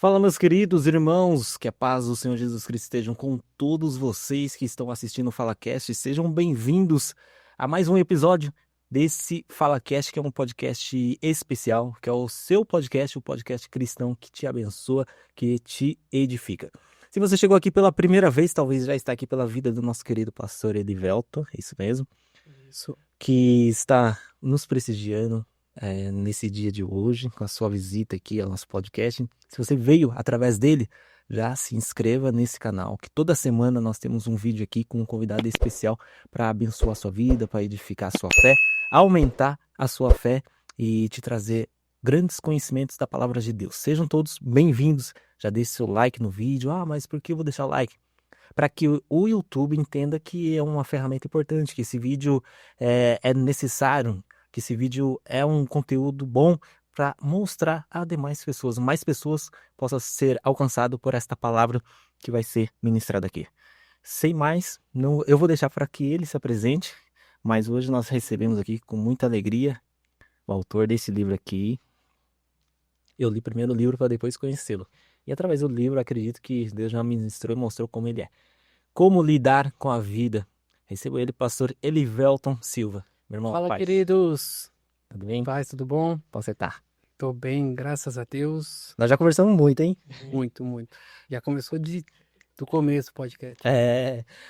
Fala, meus queridos irmãos, que a paz do Senhor Jesus Cristo estejam com todos vocês que estão assistindo o FalaCast. Sejam bem-vindos a mais um episódio desse FalaCast, que é um podcast especial, que é o seu podcast, o podcast cristão que te abençoa, que te edifica. Se você chegou aqui pela primeira vez, talvez já está aqui pela vida do nosso querido pastor Elivelton, é isso mesmo, que está nos prestigiando nesse dia de hoje, com a sua visita aqui ao nosso podcast. Se você veio através dele, já se inscreva nesse canal, que toda semana nós temos um vídeo aqui com um convidado especial para abençoar a sua vida, para edificar a sua fé, aumentar a sua fé e te trazer grandes conhecimentos da palavra de Deus. Sejam todos bem-vindos. Já deixe seu like no vídeo. Mas por que eu vou deixar o like? Para que o YouTube entenda que é uma ferramenta importante, que esse vídeo é necessário, que esse vídeo é um conteúdo bom para mostrar a demais pessoas, mais pessoas possam ser alcançadas por esta palavra que vai ser ministrada aqui. Sem mais, eu vou deixar para que ele se apresente, mas hoje nós recebemos aqui com muita alegria o autor desse livro aqui. Eu li primeiro o livro para depois conhecê-lo. E através do livro, acredito que Deus já ministrou e mostrou como ele é. Como lidar com a vida. Recebo ele, pastor Elivelton Silva. Meu irmão, Fala, paz. queridos. Tudo bem? Paz, tudo bom? Como você tá? Tô bem, graças a Deus. Nós já conversamos muito, hein? Muito, muito. Já começou do começo o podcast.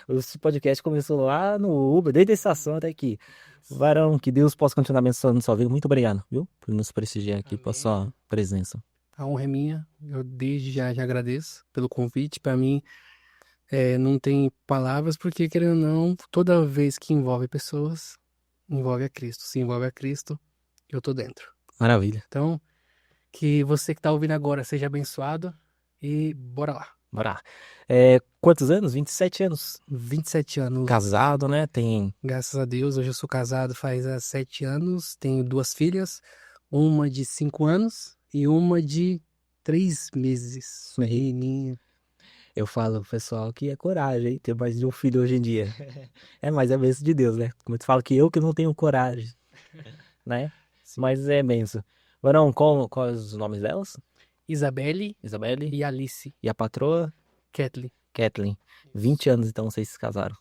O podcast começou lá no Uber, desde a estação até aqui. Varão, que Deus possa continuar abençoando sua vida. Muito obrigado, viu? Por nos prestigiar aqui, por Amém. sua presença. A honra é minha. Eu desde já agradeço pelo convite. Para mim, não tem palavras, porque, querendo ou não, toda vez que envolve pessoas, envolve a Cristo. Se envolve a Cristo, eu tô dentro. Maravilha. Então, que você que tá ouvindo agora seja abençoado e bora lá. Bora lá. Quantos anos? 27 anos. 27 anos. Casado, né? Tem... Graças a Deus, hoje eu sou casado faz 7 anos, tenho 2 filhas, uma de 5 anos e uma de 3 meses. Menininha. Eu falo, pessoal, que é coragem, hein? Ter mais de um filho hoje em dia. Mas é bênção de Deus, né? Como tu fala que eu que não tenho coragem, né? Sim. Mas é benção. Varão, quais os nomes delas? Isabelle Isabelle e Alice e a patroa? Kathleen. Kathleen. 20 anos, então, vocês se casaram.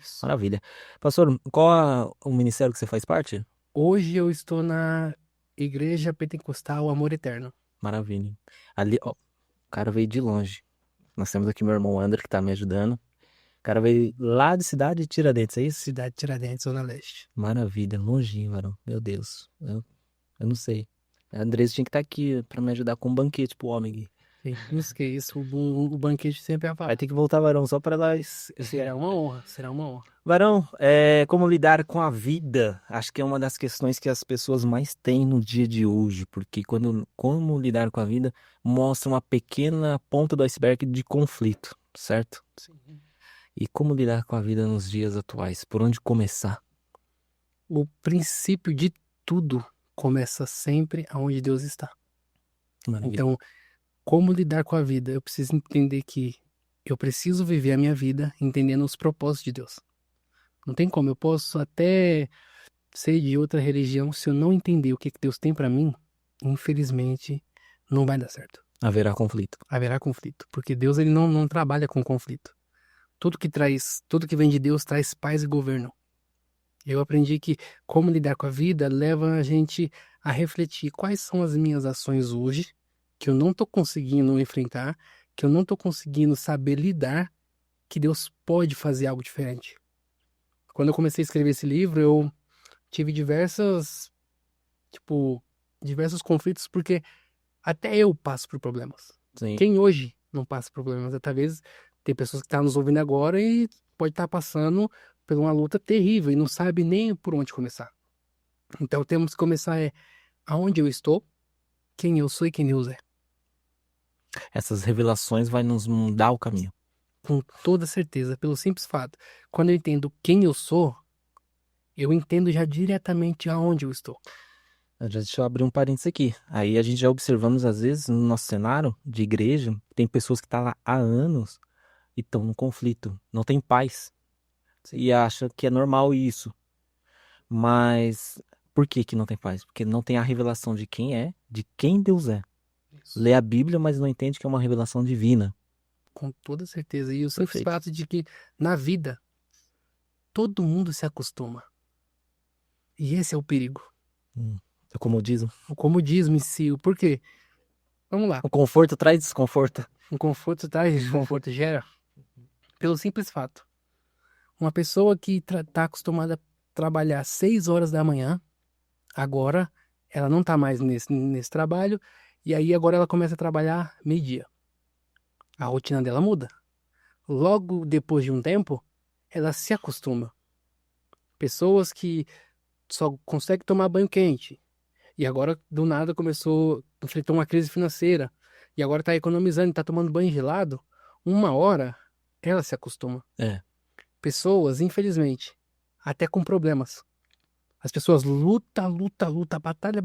Isso. Maravilha. Pastor, qual o ministério que você faz parte? Hoje eu estou na Igreja Pentecostal Amor Eterno. Maravilha. Ali, ó, o cara veio de longe. Nós temos aqui meu irmão André, que tá me ajudando. O cara veio lá de Cidade de Tiradentes, é isso? Cidade de Tiradentes, Zona Leste. Maravilha, longinho, varão. Meu Deus. Eu não sei. A Andressa tinha que estar aqui pra me ajudar com um banquete pro homem aqui. Isso que é isso, o banquete sempre é a Vai ter que voltar, varão, só pra nós. Será uma honra, será uma honra. Varão, como lidar com a vida? Acho que é uma das questões que as pessoas mais têm no dia de hoje, porque como lidar com a vida mostra uma pequena ponta do iceberg de conflito, certo? Sim. E como lidar com a vida nos dias atuais? Por onde começar? O princípio de tudo começa sempre aonde Deus está. Maravilha. Então, como lidar com a vida? Eu preciso entender que eu preciso viver a minha vida entendendo os propósitos de Deus. Não tem como, eu posso até ser de outra religião, se eu não entender o que Deus tem pra mim, infelizmente, não vai dar certo. Haverá conflito. Haverá conflito, porque Deus ele não trabalha com conflito. Tudo que vem de Deus traz paz e governo. Eu aprendi que como lidar com a vida leva a gente a refletir quais são as minhas ações hoje que eu não estou conseguindo enfrentar, que eu não estou conseguindo saber lidar, que Deus pode fazer algo diferente. Quando eu comecei a escrever esse livro, eu tive diversos conflitos, porque até eu passo por problemas. Sim. Quem hoje não passa por problemas? Talvez tem pessoas que estão nos ouvindo agora e pode estar passando por uma luta terrível e não sabe nem por onde começar. Então temos que começar aonde eu estou, quem eu sou e quem Deus é. Essas revelações vai nos mudar o caminho. Com toda certeza, pelo simples fato. Quando eu entendo quem eu sou, eu entendo já diretamente aonde eu estou. Deixa eu abrir um parênteses aqui. Aí a gente já observamos, às vezes, no nosso cenário de igreja, tem pessoas que estão lá há anos e estão no conflito, não tem paz. Sim. E acham que é normal isso. Mas por que que não tem paz? Porque não tem a revelação de quem é, de quem Deus é. Isso. lê a Bíblia, mas não entende que é uma revelação divina. Com toda certeza. E o simples Perfeito. fato de que na vida todo mundo se acostuma. E esse é o perigo. É o comodismo. O comodismo em si. O porquê? Vamos lá. O conforto traz desconforto. Um conforto traz desconforto gera pelo simples fato. Uma pessoa que tá acostumada a trabalhar 6 horas da manhã, agora ela não tá mais nesse trabalho, e aí agora ela começa a trabalhar meio-dia. A rotina dela muda. Logo depois de um tempo, ela se acostuma. Pessoas que só conseguem tomar banho quente, e agora do nada começou a enfrentar uma crise financeira, e agora tá economizando e tá tomando banho gelado, uma hora ela se acostuma. É. Pessoas, infelizmente, até com problemas. As pessoas lutam, batalha,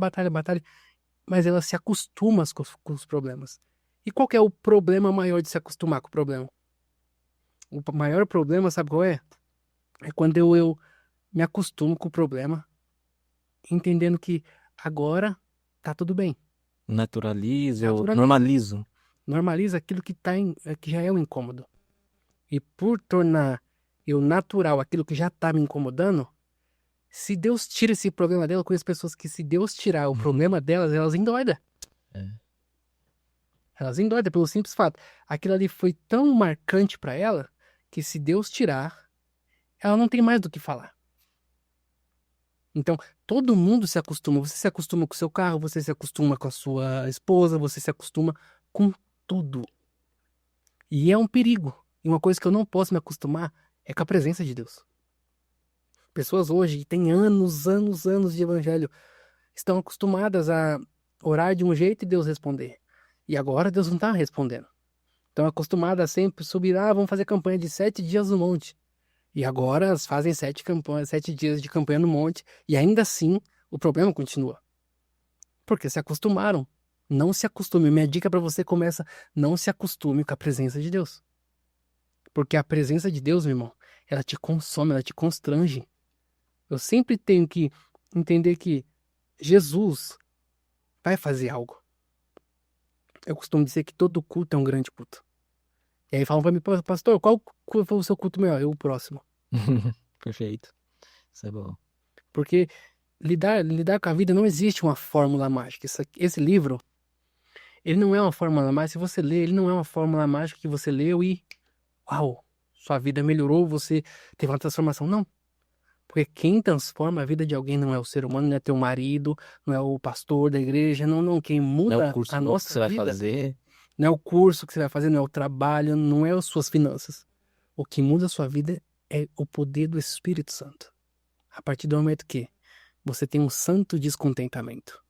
mas elas se acostumam com os problemas. E qual que é o problema maior de se acostumar com o problema? O maior problema, sabe qual é? É quando eu me acostumo com o problema, entendendo que agora tá tudo bem. Naturalizo, eu Naturaliza. normalizo. Normaliza aquilo que já é um incômodo. E por tornar eu natural aquilo que já tá me incomodando, se Deus tira esse problema dela, eu conheço pessoas que se Deus tirar o problema delas, elas endoidam. É. Elas endoidam pelo simples fato. Aquilo ali foi tão marcante pra ela que se Deus tirar, ela não tem mais do que falar. Então, todo mundo se acostuma. Você se acostuma com o seu carro, você se acostuma com a sua esposa, você se acostuma com tudo. E é um perigo. E uma coisa que eu não posso me acostumar é com a presença de Deus. Pessoas hoje que têm anos de evangelho estão acostumadas a orar de um jeito e Deus responder. E agora Deus não está respondendo. Estão acostumadas a sempre subir, vamos fazer campanha de 7 dias no monte. E agora elas fazem 7 dias de campanha no monte e ainda assim o problema continua. Porque se acostumaram. Não se acostume. Minha dica para você começa, não se acostume com a presença de Deus. Porque a presença de Deus, meu irmão, ela te consome, ela te constrange. Eu sempre tenho que entender que Jesus vai fazer algo. Eu costumo dizer que todo culto é um grande culto. E aí falam pra mim, pastor, qual foi o seu culto melhor? Eu, o próximo. Perfeito. Isso é bom. Porque lidar com a vida não existe uma fórmula mágica. Esse livro, ele não é uma fórmula mágica. Se você lê, ele não é uma fórmula mágica que você leu e, uau, sua vida melhorou, você teve uma transformação. Não. Porque quem transforma a vida de alguém não é o ser humano, não é teu marido, não é o pastor da igreja, não. Quem Não é o muda curso a novo que nossa você vai vida fazer. não é o curso que você vai fazer, não é o trabalho, não é as suas finanças. O que muda a sua vida é o poder do Espírito Santo. A partir do momento que você tem um santo descontentamento.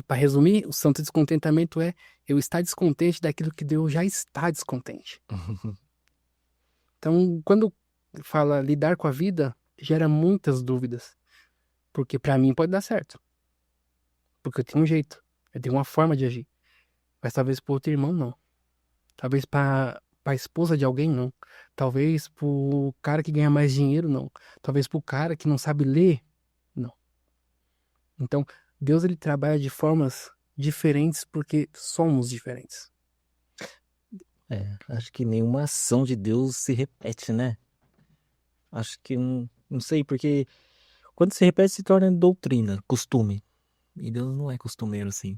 Para resumir, o santo descontentamento é eu estar descontente daquilo que Deus já está descontente. Então, quando fala lidar com a vida, gera muitas dúvidas. Porque para mim pode dar certo. Porque eu tenho um jeito, eu tenho uma forma de agir. Mas talvez para outro irmão, não. Talvez para a esposa de alguém, não. Talvez pro cara que ganha mais dinheiro, não. Talvez pro cara que não sabe ler, não. Então, Deus ele trabalha de formas diferentes porque somos diferentes. Acho que nenhuma ação de Deus se repete, né? Acho que não sei, porque quando se repete se torna doutrina, costume. E Deus não é costumeiro assim.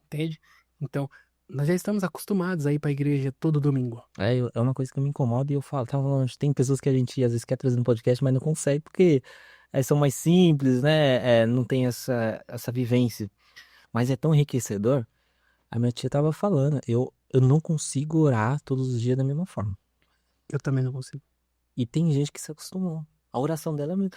Entende? Então, nós já estamos acostumados a ir para a igreja todo domingo. É uma coisa que me incomoda e eu falo, tava falando, tem pessoas que a gente às vezes quer trazer no podcast, mas não consegue porque são mais simples, né? Não tem essa vivência. Mas é tão enriquecedor. A minha tia tava falando, eu não consigo orar todos os dias da mesma forma. Eu também não consigo. E tem gente que se acostumou. A oração dela é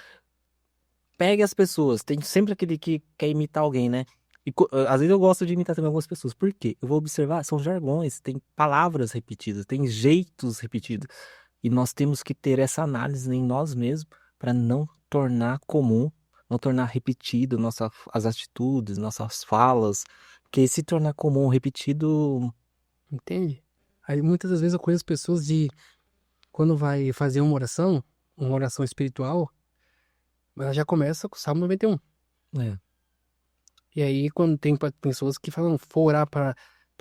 pegue as pessoas. Tem sempre aquele que quer imitar alguém, né? E às vezes eu gosto de imitar também algumas pessoas. Por quê? Eu vou observar, são jargões, tem palavras repetidas, tem jeitos repetidos. E nós temos que ter essa análise em nós mesmos para não tornar comum, não tornar repetido as atitudes, nossas falas. Porque se tornar comum, repetido. Entende? Aí muitas das vezes eu conheço pessoas de quando vai fazer uma oração espiritual, ela já começa com o Salmo 91. É. E aí, quando tem pessoas que falam, for orar pra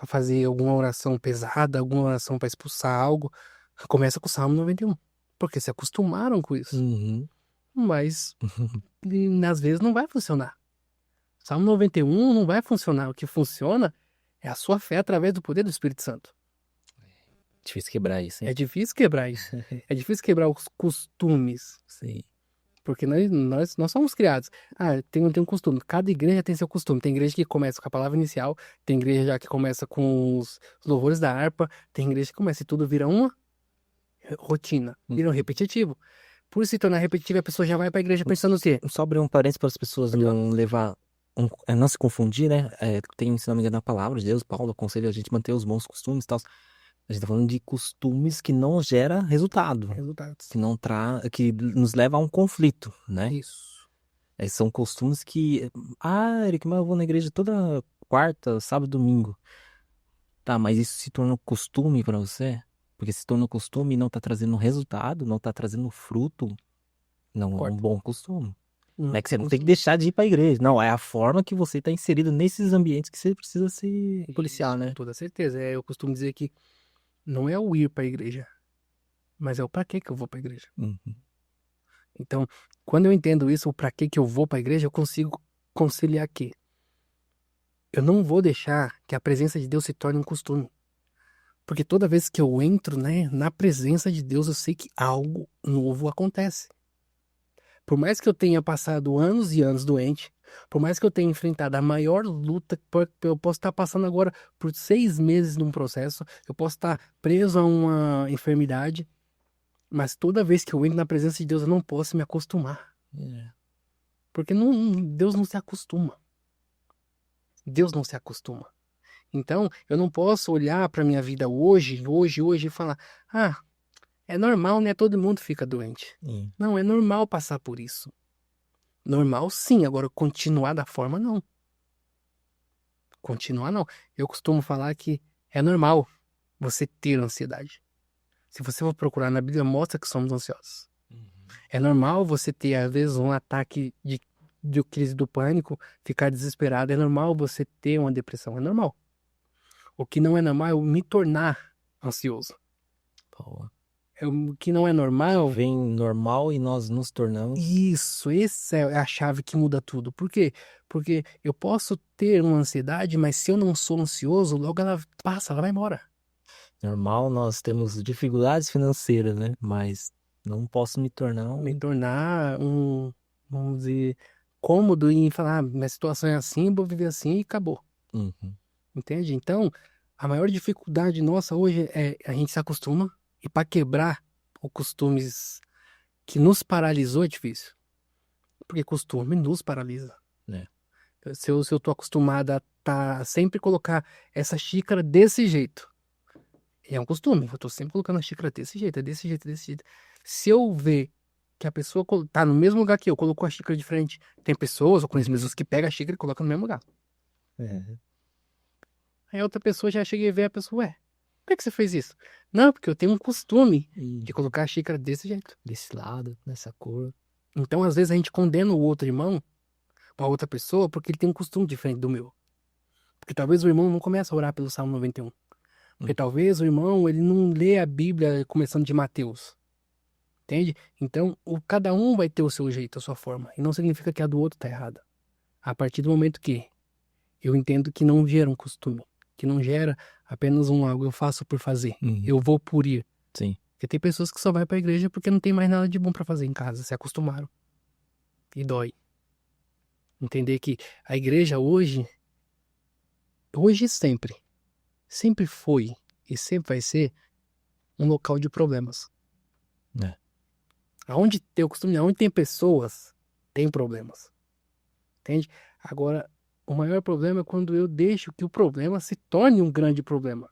fazer alguma oração pesada, alguma oração pra expulsar algo, começa com o Salmo 91. Porque se acostumaram com isso. Uhum. Mas, às vezes, não vai funcionar. Salmo 91 não vai funcionar. O que funciona é a sua fé através do poder do Espírito Santo. Difícil quebrar isso, hein? É difícil quebrar isso. É difícil quebrar os costumes. Sim. Porque nós somos criados. Tem um costume. Cada igreja tem seu costume. Tem igreja que começa com a palavra inicial, tem igreja já que começa com os louvores da harpa, tem igreja que começa e tudo vira uma rotina, vira um repetitivo. Por se tornar repetitivo, a pessoa já vai pra igreja pensando o quê? Só abrir um parênteses para as pessoas não levar, não se confundir, né? Tem, se não me engano, a palavra de Deus, Paulo aconselha a gente manter os bons costumes e tal. A gente tá falando de costumes que não gera resultado, Resultados. que nos leva a um conflito, né? Isso. São costumes que, Eric, mas eu vou na igreja toda quarta, sábado, domingo. Tá, mas isso se tornou costume pra você? Porque se tornou costume e não tá trazendo resultado, não tá trazendo fruto, não é um Concordo. bom costume. Não é que você não tem que Costume. deixar de ir pra igreja. Não, é a forma que você tá inserido nesses ambientes que você precisa se policiar, Com né? toda certeza. Eu costumo dizer que não é o ir pra igreja, mas é o pra que eu vou pra igreja. Uhum. Então, quando eu entendo isso, o pra que eu vou pra igreja, eu consigo conciliar aqui. Eu não vou deixar que a presença de Deus se torne um costume. Porque toda vez que eu entro, né, na presença de Deus, eu sei que algo novo acontece. Por mais que eu tenha passado anos e anos doente, por mais que eu tenha enfrentado a maior luta, eu posso estar passando agora por 6 meses num processo, eu posso estar preso a uma enfermidade, mas toda vez que eu entro na presença de Deus, eu não posso me acostumar. Porque Deus não se acostuma. Deus não se acostuma. Então, eu não posso olhar para minha vida hoje e falar: é normal, né? Todo mundo fica doente. Não, é normal passar por isso. Normal, sim. Agora, continuar da forma, não. Continuar, não. Eu costumo falar que é normal você ter ansiedade. Se você for procurar na Bíblia, mostra que somos ansiosos. É normal você ter, às vezes, um ataque de crise do pânico, ficar desesperado. É normal você ter uma depressão. É normal. O que não é normal é eu me tornar ansioso. Boa. O que não é normal... Vem normal e nós nos tornamos... Isso, essa é a chave que muda tudo. Por quê? Porque eu posso ter uma ansiedade, mas se eu não sou ansioso, logo ela passa, ela vai embora. Normal, nós temos dificuldades financeiras, né? Mas não posso me tornar Me tornar vamos dizer, cômodo em falar, minha situação é assim, vou viver assim e acabou. Uhum. Entende? Então, a maior dificuldade nossa hoje é a gente se acostuma e para quebrar os costumes que nos paralisou é difícil. Porque costume nos paralisa. Se eu tô acostumada a sempre colocar essa xícara desse jeito. É um costume, eu tô sempre colocando a xícara desse jeito, é desse jeito, desse jeito. Se eu ver que a pessoa tá no mesmo lugar que eu, colocou a xícara de frente, tem pessoas, eu conheço pessoas que pegam a xícara e colocam no mesmo lugar. Aí a outra pessoa já chega e vê a pessoa, por que você fez isso? Não, porque eu tenho um costume de colocar a xícara desse jeito. Desse lado, nessa cor. Então, às vezes, a gente condena o outro irmão, a outra pessoa, porque ele tem um costume diferente do meu. Porque talvez o irmão não comece a orar pelo Salmo 91. Porque talvez o irmão, ele não lê a Bíblia começando de Mateus. Entende? Então, cada um vai ter o seu jeito, a sua forma. E não significa que a do outro tá errada. A partir do momento que eu entendo que não gera um costume, que não gera apenas algo eu faço por fazer. Eu vou por ir. Sim. Porque tem pessoas que só vai pra igreja porque não tem mais nada de bom pra fazer em casa, se acostumaram. E dói. Entender que a igreja hoje e sempre foi e sempre vai ser um local de problemas. Aonde tem pessoas, tem problemas. Entende? Agora, o maior problema é quando eu deixo que o problema se torne um grande problema.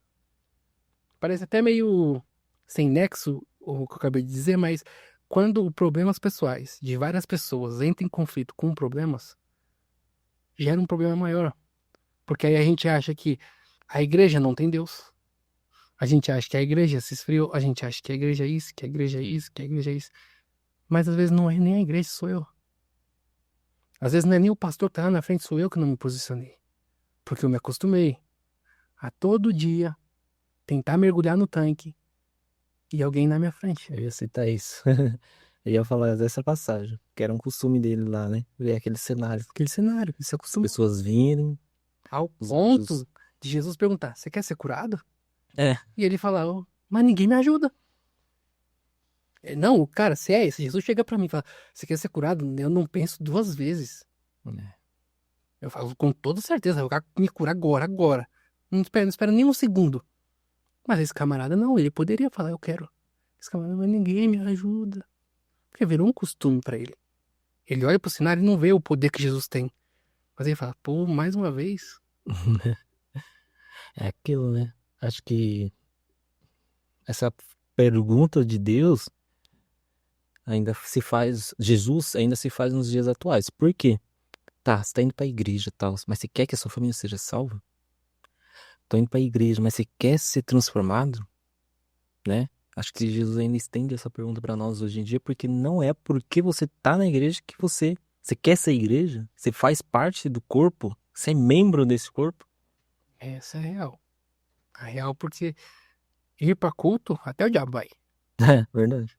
Parece até meio sem nexo o que eu acabei de dizer, mas quando problemas pessoais de várias pessoas entram em conflito com problemas, gera um problema maior. Porque aí a gente acha que a igreja não tem Deus. A gente acha que a igreja se esfriou. A gente acha que a igreja é isso, que a igreja é isso, que a igreja é isso. Mas às vezes não é nem a igreja, sou eu. Às vezes não é nem o pastor que tá lá na frente, sou eu que não me posicionei. Porque eu me acostumei a todo dia tentar mergulhar no tanque e alguém na minha frente. Eu ia citar isso. Eu ia falar dessa passagem, que era um costume dele lá, né? Ver aquele cenário. Aquele cenário, ele se As acostumou. pessoas virem, Ao os anjos. ponto de Jesus perguntar, você quer ser curado? É, E ele falar, "Ô, mas ninguém me ajuda. Não, cara, se é isso, Jesus chega pra mim e fala, você quer ser curado? Eu não penso duas vezes. né? Eu falo com toda certeza, eu quero me curar agora, agora. Não espera nem um segundo. Mas esse camarada não, ele poderia falar, eu quero. Esse camarada, mas ninguém me ajuda. Porque virou um costume pra ele. Ele olha pro cenário e não vê o poder que Jesus tem. Mas ele fala, pô, mais uma vez. É aquilo, né? Acho que essa pergunta de Deus ainda se faz, Jesus ainda se faz nos dias atuais. Por quê? Tá, você tá indo pra igreja e tal, mas você quer que a sua família seja salva? Tô indo pra igreja, mas você quer ser transformado? Né? Acho que Jesus ainda estende essa pergunta pra nós hoje em dia, porque não é porque você tá na igreja que você quer ser igreja, você faz parte do corpo, você é membro desse corpo. Essa é a real. A real porque ir pra culto, até o diabo vai. É, verdade.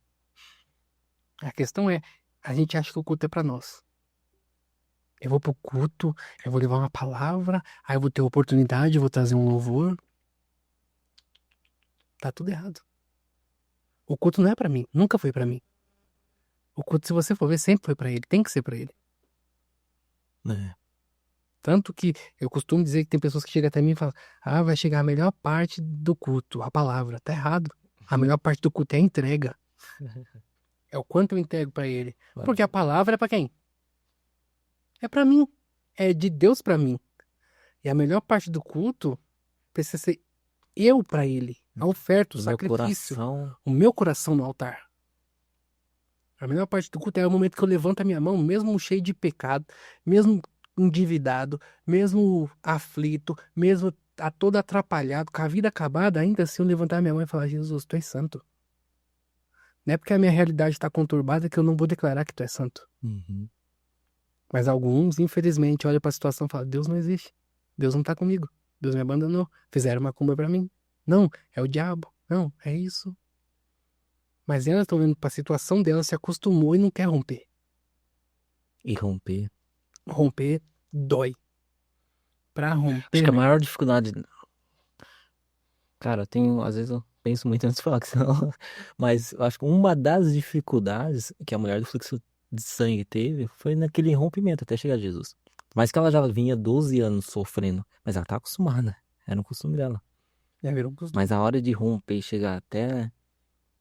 A questão é, a gente acha que o culto é pra nós. Eu vou pro culto, eu vou levar uma palavra, aí eu vou ter oportunidade, eu vou trazer um louvor. Tá tudo errado. O culto não é pra mim, nunca foi pra mim. O culto, se você for ver, sempre foi pra ele, tem que ser pra ele. É. Tanto que eu costumo dizer que tem pessoas que chegam até mim e falam: ah, vai chegar a melhor parte do culto, a palavra. Tá errado. A melhor parte do culto é a entrega. É o quanto eu entrego pra ele. Porque a palavra é pra quem? É pra mim. É de Deus pra mim. E a melhor parte do culto precisa ser eu pra ele. A oferta, o No meu sacrifício, coração. o meu coração no altar. A melhor parte do culto é o momento que eu levanto a minha mão, mesmo cheio de pecado, mesmo endividado, mesmo aflito, mesmo todo atrapalhado, com a vida acabada, ainda assim eu levantar a minha mão e falar: Jesus, tu és santo. Não é porque a minha realidade está conturbada que eu não vou declarar que tu és santo. Uhum. Mas alguns, infelizmente, olham para a situação e falam: Deus não existe. Deus não está comigo. Deus me abandonou. Fizeram uma cumba para mim. Não, é o diabo. Não, é isso. Mas elas estão vendo para a situação dela, se acostumou e não quer romper. E romper. Romper dói. Pra Acho que romper, a maior dificuldade. Cara, às vezes eu penso muito antes de falar, que senão... mas eu acho que uma das dificuldades que a mulher do fluxo de sangue teve foi naquele rompimento até chegar a Jesus. Mas que ela já vinha 12 anos sofrendo, mas ela tá acostumada, era um costume dela. já virou um costume. Mas a hora de romper e chegar até.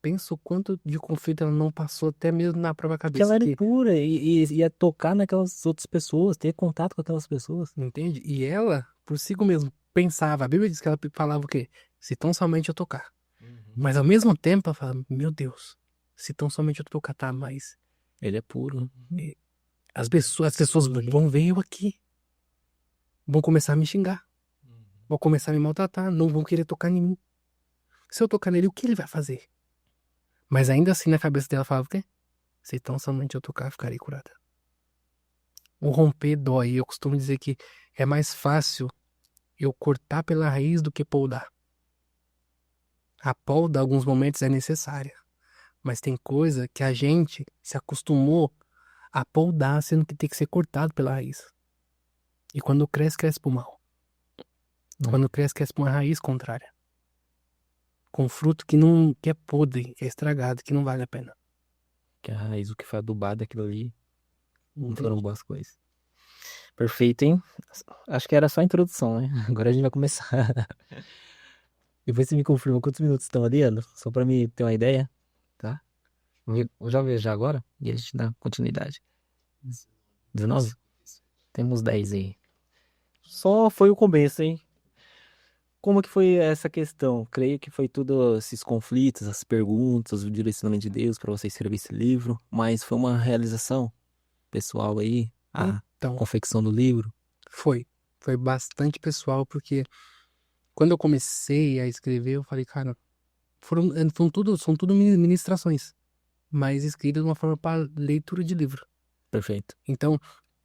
Pensa o quanto de conflito ela não passou, até mesmo na própria Que ela cabeça. era Que, impura e ia tocar naquelas outras pessoas, ter contato com aquelas pessoas. entende? E ela, por si mesmo, pensava. A Bíblia diz que ela falava o quê? Se tão somente eu tocar. Uhum. Mas ao mesmo tempo ela fala: meu Deus, se tão somente eu tocar, tá, mas Ele é puro. as pessoas vão ver eu aqui. Vão começar a me xingar. Vão começar a me maltratar. Não vão querer tocar em mim. Se eu tocar nele, o que ele vai fazer? Mas ainda assim, na cabeça dela, falava o quê? Se tão somente eu tocar, ficarei curada. O romper dói. Eu costumo dizer que é mais fácil eu cortar pela raiz do que podar. A poda, em alguns momentos, é necessária. Mas tem coisa que a gente se acostumou a podar, sendo que tem que ser cortado pela raiz. E quando cresce, cresce pro mal. Quando cresce, cresce pra uma raiz contrária. Com fruto que é podre, que é estragado, que não vale a pena. Que a raiz, o que foi adubado, aquilo ali, não Entende? foram boas coisas. Perfeito, hein? Acho que era só a introdução, né? Agora a gente vai começar. Depois você me confirma quantos minutos estão ali, Ana? Só pra mim ter uma ideia, tá? Vou já ver já agora e a gente dá continuidade. 19? Temos 10 aí. Só foi o começo, hein? Como que foi essa questão? Creio que foi tudo esses conflitos, as perguntas, o direcionamento de Deus para você escrever esse livro, mas foi uma realização pessoal aí, a Então, confecção do livro. foi. Foi bastante pessoal, porque quando eu comecei a escrever, eu falei, cara, são tudo ministrações, mas escritas de uma forma para leitura de livro. Perfeito. Então,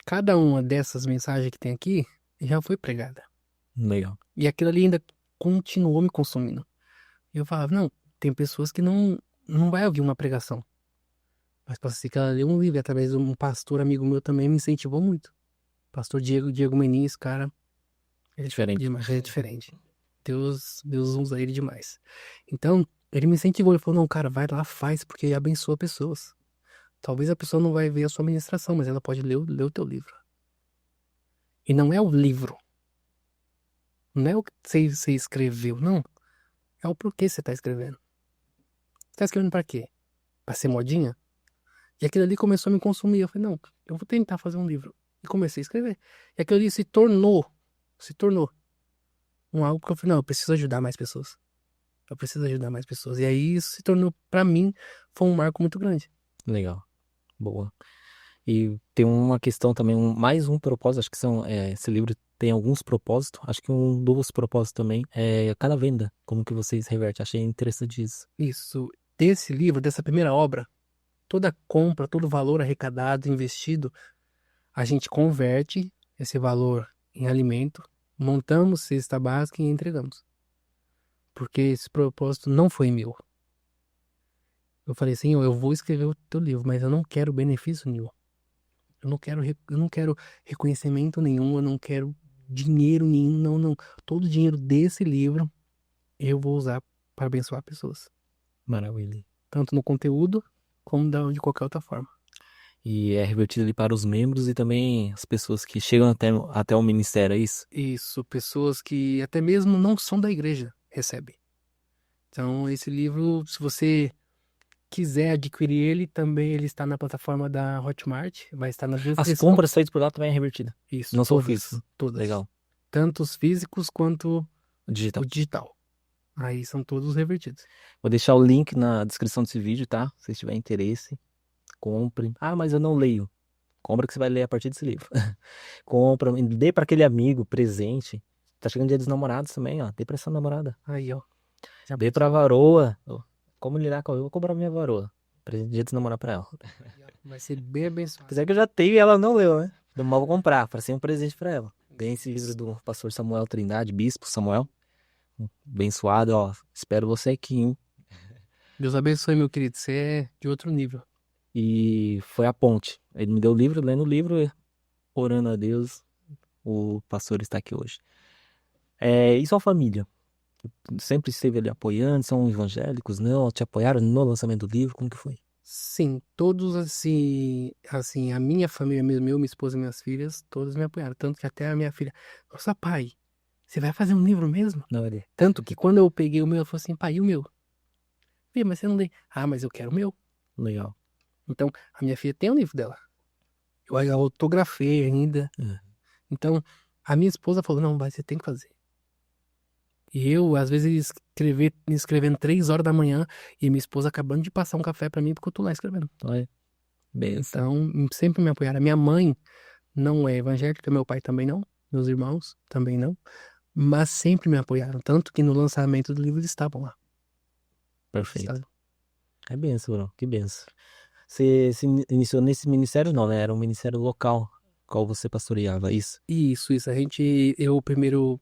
Cada uma dessas mensagens que tem aqui já foi pregada. Legal. E aquilo ali ainda continuou me consumindo. E eu falava, não, tem pessoas que não vai ouvir uma pregação. Mas pode ser que ela lê um livro, e através de um pastor amigo meu também me incentivou muito. Pastor Diego Meniz, cara, Diferente. é diferente. Deus usa ele demais. Então, ele me incentivou, ele falou, não, cara, vai lá, faz, porque abençoa pessoas. Talvez a pessoa não vai ver a sua ministração, mas ela pode ler o teu livro. E não é o livro. Não é o que você escreveu, não. É o porquê você tá escrevendo. Você tá escrevendo pra quê? Pra ser modinha? E aquilo ali começou a me consumir. Eu falei, não, eu vou tentar fazer um livro. E comecei a escrever. E aquilo ali se tornou algo que eu falei, não, eu preciso ajudar mais pessoas. Eu preciso ajudar mais pessoas. E aí isso se tornou, pra mim, foi um marco muito grande. Legal. Boa. E tem uma questão também, mais um propósito, acho que esse livro tem alguns propósitos, acho que um dos propósitos também é cada venda, como que vocês revertem, achei interessante isso. Isso, desse livro, dessa primeira obra, toda compra, todo valor arrecadado, investido, a gente converte esse valor em alimento, montamos cesta básica e entregamos. Porque esse propósito não foi meu. Eu falei assim, eu vou escrever o teu livro, mas eu não quero benefício nenhum. Eu não quero reconhecimento nenhum, eu não quero dinheiro nenhum, não, não. Todo o dinheiro desse livro eu vou usar para abençoar pessoas. Maravilha. Tanto no conteúdo, como de qualquer outra forma. E é revertido ali para os membros e também as pessoas que chegam até o ministério, é isso? Isso, pessoas que até mesmo não são da igreja recebem. Então, esse livro, se você quiser adquirir ele, também ele está na plataforma da Hotmart, vai estar na As descrição. compras feitas por lá também é revertida. Isso, Não são todas, físicos. todas. Legal. Tanto os físicos quanto Digital. o digital. Aí são todos revertidos. Vou deixar o link na descrição desse vídeo, tá? Se vocês tiverem interesse, compre. Ah, mas eu não leio. Compra que você vai ler a partir desse livro. Compra, dê para aquele amigo, presente. Tá chegando dia dos namorados também, ó. Dê pra essa namorada. Aí, ó. Já Dê pra varoa. Ó, como lidar com eu vou comprar minha varoa. Presente de dia dos namorados pra ela. vai ser bem abençoado. Apesar que eu já tenho e ela não leu, né? Do mal vou comprar, pra ser um presente pra ela. Ganhei esse livro do pastor Samuel Trindade, bispo Samuel. Abençoado, ó. Espero você aqui, hein? Deus abençoe, meu querido. Você é de outro nível. E foi a ponte. Ele me deu o livro, lendo o livro, orando a Deus. O pastor está aqui hoje. E sua família? Sempre esteve ali apoiando? São evangélicos? Não? Te apoiaram no lançamento do livro? Como que foi? Sim, todos assim, a minha família mesmo, eu, minha esposa e minhas filhas, todos me apoiaram. Tanto que até a minha filha, nossa, pai, você vai fazer um livro mesmo? Não, ele. Tanto que quando eu peguei o meu, ela falou assim, pai, e o meu? Filha, mas você não lê. Ah, mas eu quero o meu. Legal. Então, a minha filha tem o livro dela. Eu autografei ainda. É. Então, a minha esposa falou, não, vai, você tem que fazer. E eu, às vezes, escrevendo 3 horas da manhã e minha esposa acabando de passar um café pra mim porque eu tô lá escrevendo. Olha, benção. Então, sempre me apoiaram. A minha mãe não é evangélica, meu pai também não, meus irmãos também não, mas sempre me apoiaram. Tanto que no lançamento do livro eles estavam lá. Perfeito. É benção, Bruno. Que benção. Você se iniciou nesse ministério, não, né? Era um ministério local, qual você pastoreava, isso? Isso. Eu primeiro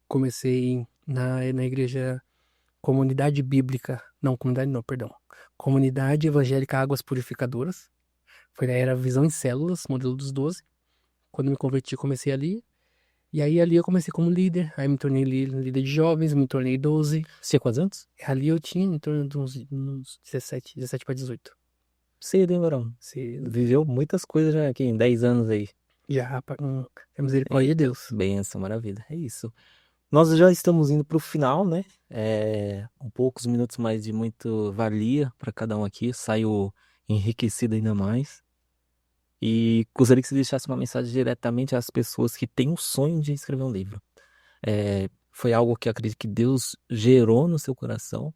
comecei na igreja Comunidade Bíblica, não, comunidade não, perdão. Comunidade Evangélica Águas Purificadoras. Era Visão em Células, modelo dos 12. Quando me converti, comecei ali. E aí ali eu comecei como líder. Aí me tornei líder de jovens, me tornei 12. Você tinha quantos anos? Ali eu tinha em torno de uns 17 para 18. Cedo, hein, Barão? Cedo. Viveu muitas coisas já aqui em 10 anos aí. Já, com a misericórdia de Deus. Benção, maravilha. É isso. Nós já estamos indo para o final, né? Poucos minutos mais de muito valia para cada um aqui. Saiu enriquecido ainda mais. E gostaria que você deixasse uma mensagem diretamente às pessoas que têm o sonho de escrever um livro. Foi algo que eu acredito que Deus gerou no seu coração.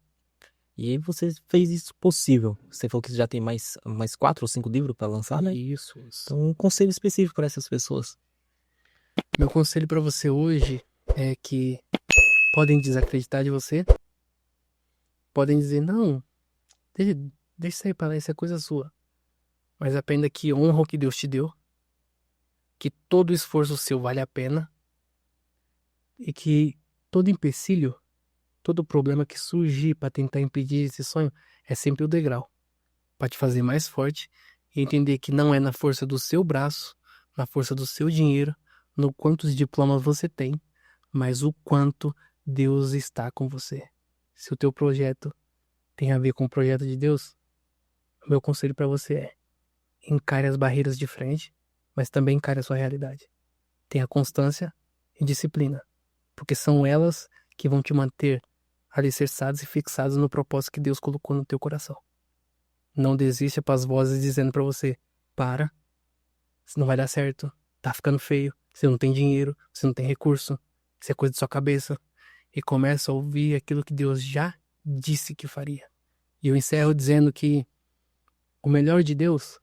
E aí você fez isso possível. Você falou que já tem mais 4 ou 5 livros para lançar, né? Isso. Então, um conselho específico para essas pessoas. Meu conselho para você hoje é que podem desacreditar de você. Podem dizer, não, deixa isso aí para lá, isso é coisa sua. Mas aprenda que honra o que Deus te deu. que todo esforço seu vale a pena e que todo empecilho, todo problema que surgir para tentar impedir esse sonho é sempre o degrau para te fazer mais forte e entender que não é na força do seu braço, na força do seu dinheiro, no quantos diplomas você tem, mas o quanto Deus está com você. Se o teu projeto tem a ver com o projeto de Deus, o meu conselho para você é: encare as barreiras de frente, mas também encare a sua realidade. Tenha constância e disciplina, porque são elas que vão te manter alicerçados e fixados no propósito que Deus colocou no teu coração. Não desista para as vozes dizendo para você: para, isso não vai dar certo, tá ficando feio, você não tem dinheiro, você não tem recurso, isso é coisa de sua cabeça. E começa a ouvir aquilo que Deus já disse que faria. E eu encerro dizendo que o melhor de Deus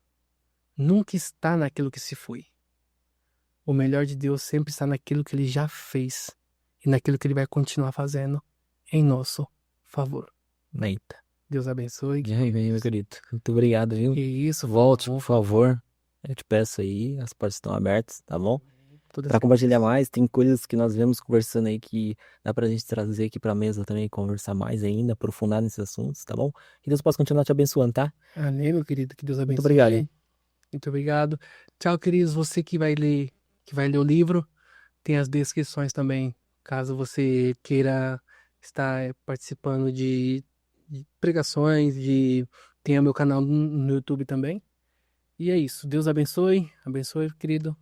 nunca está naquilo que se foi. O melhor de Deus sempre está naquilo que Ele já fez e naquilo que Ele vai continuar fazendo em nosso favor. Eita. Deus abençoe. E aí, meu querido. Muito obrigado, viu? Que isso, Volte, por favor. Eu te peço aí, as portas estão abertas, tá bom? Todas Pra compartilhar mais, tem coisas que nós vemos conversando aí que dá pra gente trazer aqui pra mesa também, conversar mais ainda, aprofundar nesses assuntos, tá bom? Que Deus possa continuar te abençoando, tá? Amém, meu querido. Que Deus abençoe. Muito obrigado, hein? Muito obrigado. Tchau, queridos. Você que vai ler o livro, tem as descrições também, caso você queira estar participando de pregações, tem o meu canal no YouTube também. E é isso. Deus abençoe. Abençoe, querido.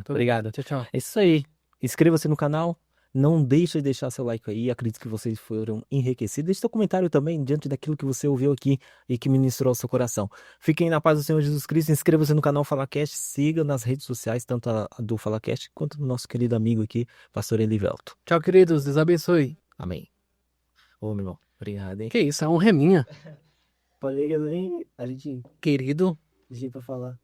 Obrigado. Tchau, tchau. É isso aí. Inscreva-se no canal. Não deixe de deixar seu like aí. Acredito que vocês foram enriquecidos. Deixe seu comentário também diante daquilo que você ouviu aqui e que ministrou ao seu coração. Fiquem na paz do Senhor Jesus Cristo. Inscreva-se no canal FalaCast. Siga nas redes sociais, tanto a do FalaCast quanto do nosso querido amigo aqui, Pastor Elivelto. Tchau, queridos. Deus abençoe. Amém. Ô, meu irmão. Obrigado, hein? Que isso, a honra é minha. Falei que a gente Querido. pra falar.